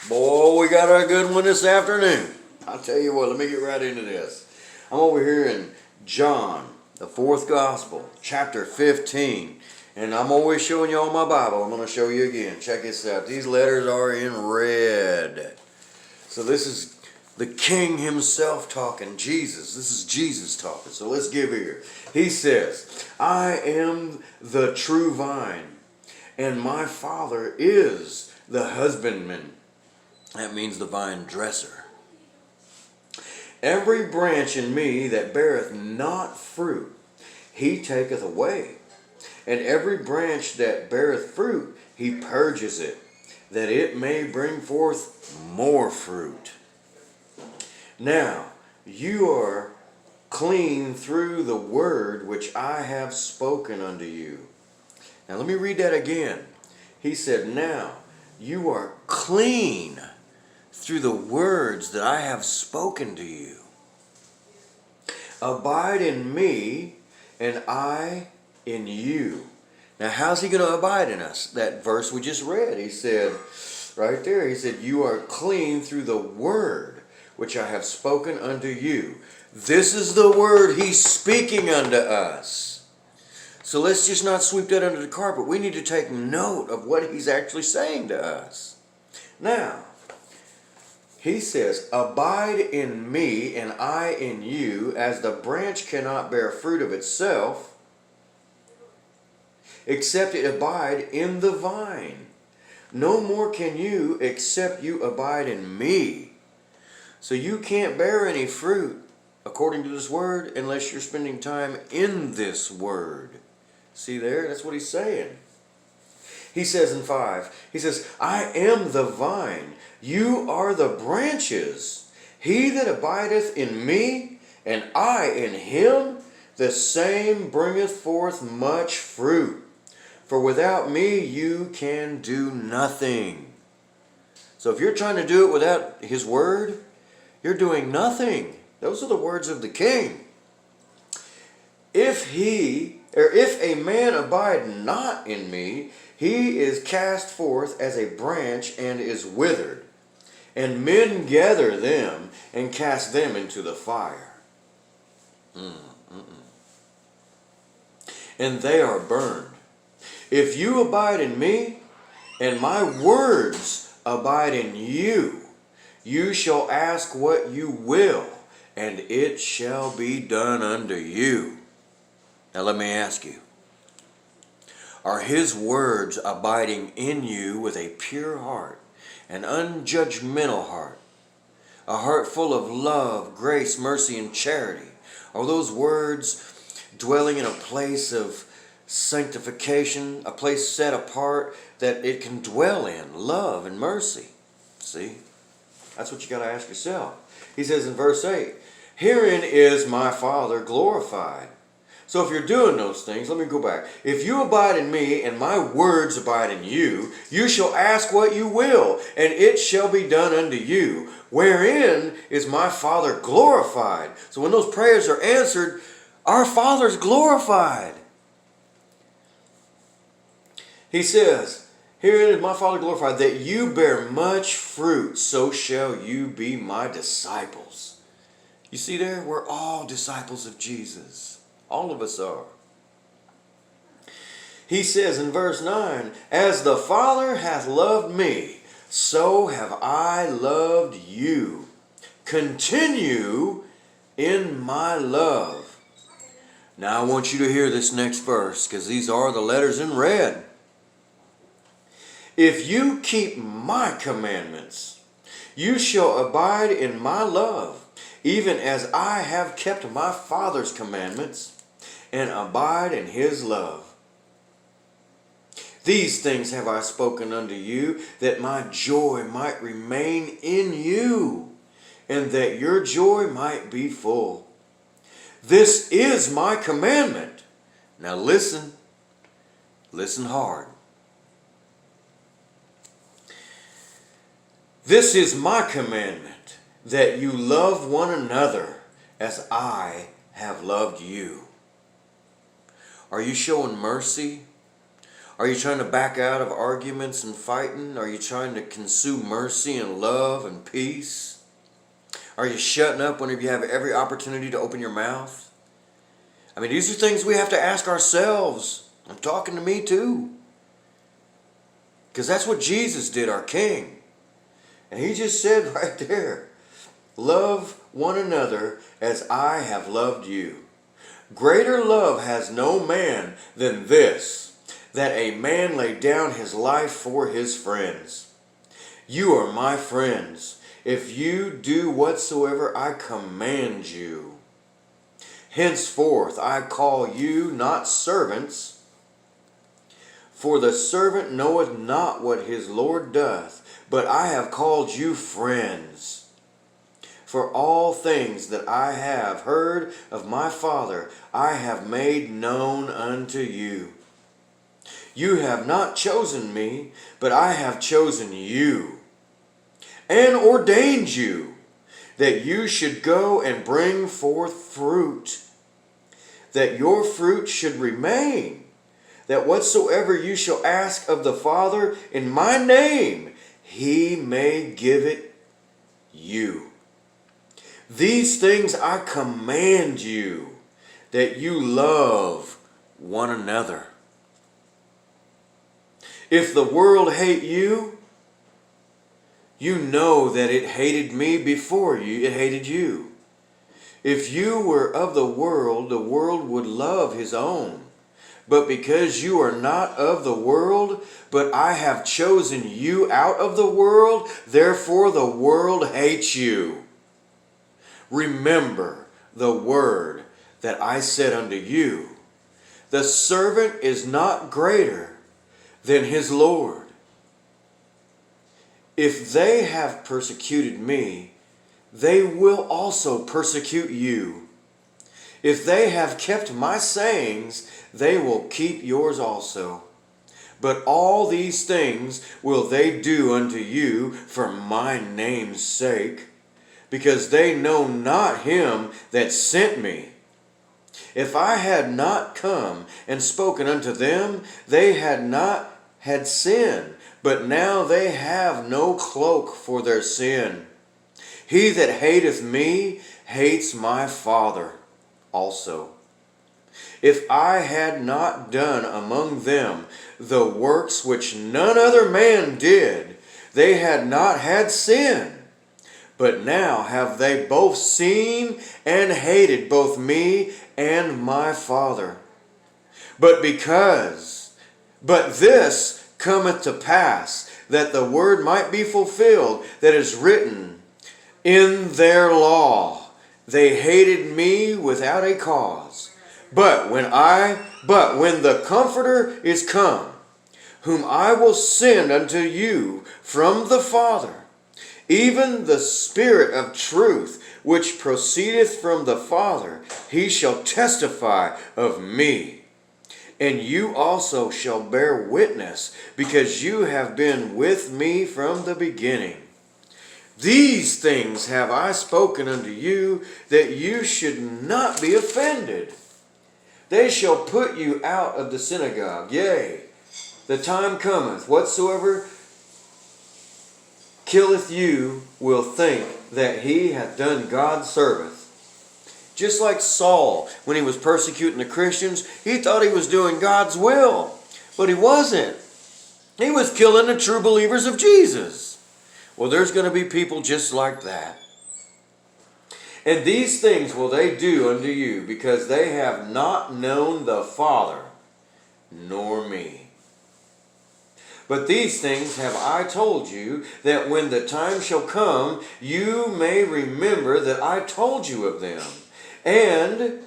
Boy, we got a good one this afternoon. I'll tell you what, let me get right into this. I'm over here in John, the fourth gospel, chapter 15. And I'm always showing you all my Bible. I'm going to show you again. Check this out. These letters are in red. So this is the King himself talking, Jesus. This is Jesus talking. So let's give here. He says, I am the true vine, and my Father is the husbandman. That means the vine dresser. Every branch in me that beareth not fruit, he taketh away. And every branch that beareth fruit, he purges it, that it may bring forth more fruit. Now, you are clean through the word which I have spoken unto you. Now, let me read that again. He said, now, you are clean through the words that I have spoken to you. Abide in me, and I in you. Now, how's he going to abide in us? That verse we just read, he said, right there, he said, you are clean through the word which I have spoken unto you. This is the word he's speaking unto us. So let's just not sweep that under the carpet. We need to take note of what he's actually saying to us. Now, he says, abide in me and I in you, as the branch cannot bear fruit of itself, except it abide in the vine. No more can you, except you abide in me. So you can't bear any fruit, according to this word, unless you're spending time in this word. See there? That's what he's saying. He says in 5, he says, I am the vine, you are the branches. He that abideth in me, and I in him, the same bringeth forth much fruit. For without me you can do nothing. So if you're trying to do it without his word, you're doing nothing. Those are the words of the King. If a man abide not in me, he is cast forth as a branch and is withered. And men gather them and cast them into the fire. And they are burned. If you abide in me, and my words abide in you, you shall ask what you will, and it shall be done unto you. Now let me ask you, are his words abiding in you with a pure heart, an unjudgmental heart, a heart full of love, grace, mercy, and charity? Are those words dwelling in a place of sanctification, a place set apart that it can dwell in, love and mercy? See? That's what you got to ask yourself. He says in verse 8, herein is my Father glorified. So if you're doing those things, let me go back. If you abide in me and my words abide in you, you shall ask what you will, and it shall be done unto you. Wherein is my Father glorified? So when those prayers are answered, our Father's glorified. He says, herein is my Father glorified, that you bear much fruit, so shall you be my disciples. You see there? We're all disciples of Jesus. All of us are. He says in verse 9, as the Father hath loved me, so have I loved you. Continue in my love. Now I want you to hear this next verse, because these are the letters in red. If you keep my commandments, you shall abide in my love, even as I have kept my Father's commandments, and abide in his love. These things have I spoken unto you, that my joy might remain in you, and that your joy might be full. This is my commandment. Now listen. Listen hard. This is my commandment, that you love one another as I have loved you. Are you showing mercy? Are you trying to back out of arguments and fighting? Are you trying to consume mercy and love and peace? Are you shutting up whenever you have every opportunity to open your mouth? I mean, these are things we have to ask ourselves. I'm talking to me too. Because that's what Jesus did, our King. And he just said right there, love one another as I have loved you. Greater love has no man than this, that a man lay down his life for his friends. You are my friends, if you do whatsoever I command you. Henceforth I call you not servants, for the servant knoweth not what his Lord doth, but I have called you friends. For all things that I have heard of my Father, I have made known unto you. You have not chosen me, but I have chosen you, and ordained you, that you should go and bring forth fruit, that your fruit should remain, that whatsoever you shall ask of the Father in my name, he may give it you. These things I command you, that you love one another. If the world hate you, you know that it hated me before it hated you. If you were of the world would love his own. But because you are not of the world, but I have chosen you out of the world, therefore the world hates you. Remember the word that I said unto you. The servant is not greater than his Lord. If they have persecuted me, they will also persecute you. If they have kept my sayings, they will keep yours also. But all these things will they do unto you for my name's sake, because they know not him that sent me. If I had not come and spoken unto them, they had not had sin, but now they have no cloak for their sin. He that hateth me hates my Father also. If I had not done among them the works which none other man did, they had not had sin. But now have they both seen and hated both me and my Father. But this cometh to pass, that the word might be fulfilled that is written in their law, they hated me without a cause. But when the Comforter is come, whom I will send unto you from the Father, even the Spirit of truth, which proceedeth from the Father, he shall testify of me. And you also shall bear witness, because you have been with me from the beginning. These things have I spoken unto you, that you should not be offended. They shall put you out of the synagogue. Yea, the time cometh, whatsoever killeth you will think that he hath done God service. Just like Saul, when he was persecuting the Christians, he thought he was doing God's will. But he wasn't. He was killing the true believers of Jesus. Well, there's going to be people just like that. And these things will they do unto you, because they have not known the Father, nor me. But these things have I told you, that when the time shall come, you may remember that I told you of them. And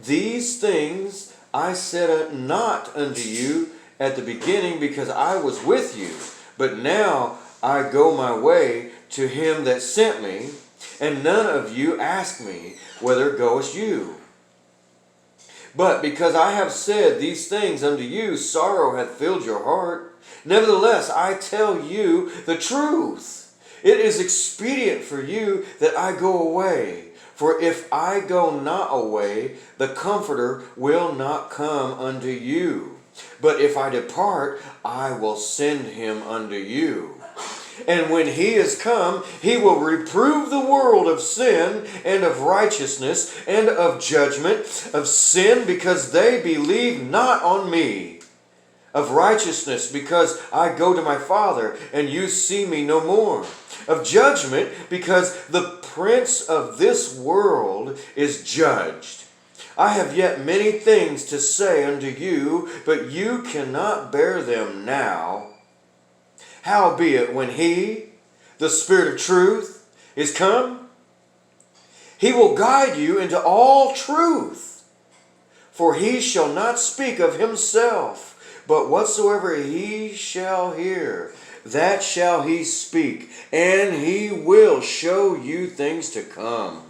these things I said not unto you at the beginning, because I was with you. But now I go my way to him that sent me, and none of you ask me, whither goest you? But because I have said these things unto you, sorrow hath filled your heart. Nevertheless, I tell you the truth. It is expedient for you that I go away. For if I go not away, the Comforter will not come unto you. But if I depart, I will send him unto you. And when he is come, he will reprove the world of sin and of righteousness and of judgment, of sin because they believe not on me, of righteousness because I go to my Father and you see me no more, of judgment because the prince of this world is judged. I have yet many things to say unto you, but you cannot bear them now. Howbeit, when he, the Spirit of truth, is come, he will guide you into all truth. For he shall not speak of himself, but whatsoever he shall hear, that shall he speak, and he will show you things to come.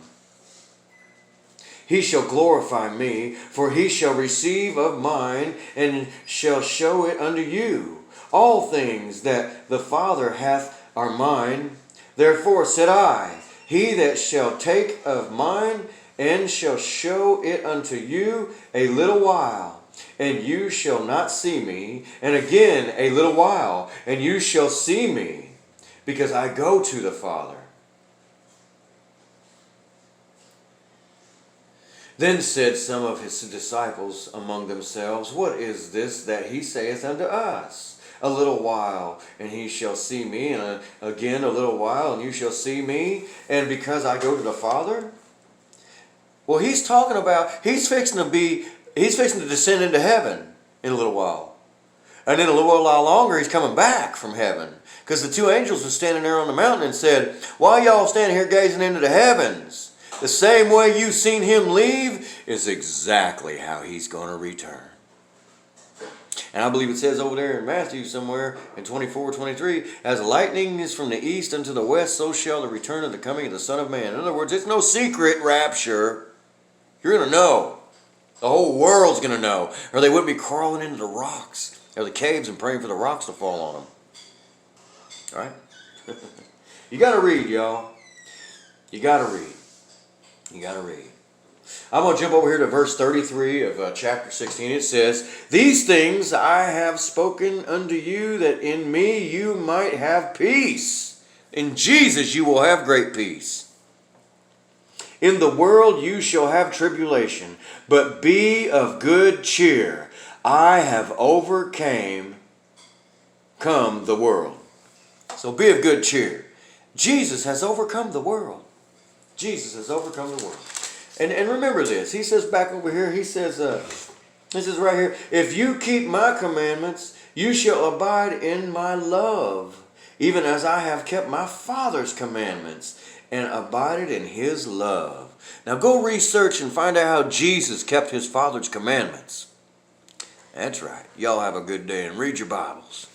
He shall glorify me, for he shall receive of mine, and shall show it unto you. All things that the Father hath are mine. Therefore said I, he that shall take of mine, and shall show it unto you a little while, and you shall not see me, and again a little while, and you shall see me, because I go to the Father. Then said some of his disciples among themselves, What is this that he saith unto us? A little while, and he shall see me, and again a little while, and you shall see me, and because I go to the Father? Well, he's talking about, he's fixing to descend into heaven in a little while. And then a little while longer, he's coming back from heaven. Because the two angels were standing there on the mountain and said, Why y'all standing here gazing into the heavens? The same way you've seen him leave is exactly how he's going to return. And I believe it says over there in Matthew somewhere in 24:23, as lightning is from the east unto the west, so shall the return of the coming of the Son of Man. In other words, it's no secret rapture. You're going to know. The whole world's going to know. Or they wouldn't be crawling into the rocks or the caves and praying for the rocks to fall on them. All right? You got to read, y'all. You got to read. You got to read. I'm going to jump over here to verse 33 of chapter 16. It says, These things I have spoken unto you, that in me you might have peace. In Jesus you will have great peace. In the world you shall have tribulation, but be of good cheer. I have overcome the world. So be of good cheer. Jesus has overcome the world. Jesus has overcome the world. And remember this. He says back over here, he says right here, if you keep my commandments, you shall abide in my love, even as I have kept my Father's commandments and abided in his love. Now go research and find out how Jesus kept his Father's commandments. That's right. Y'all have a good day and read your Bibles.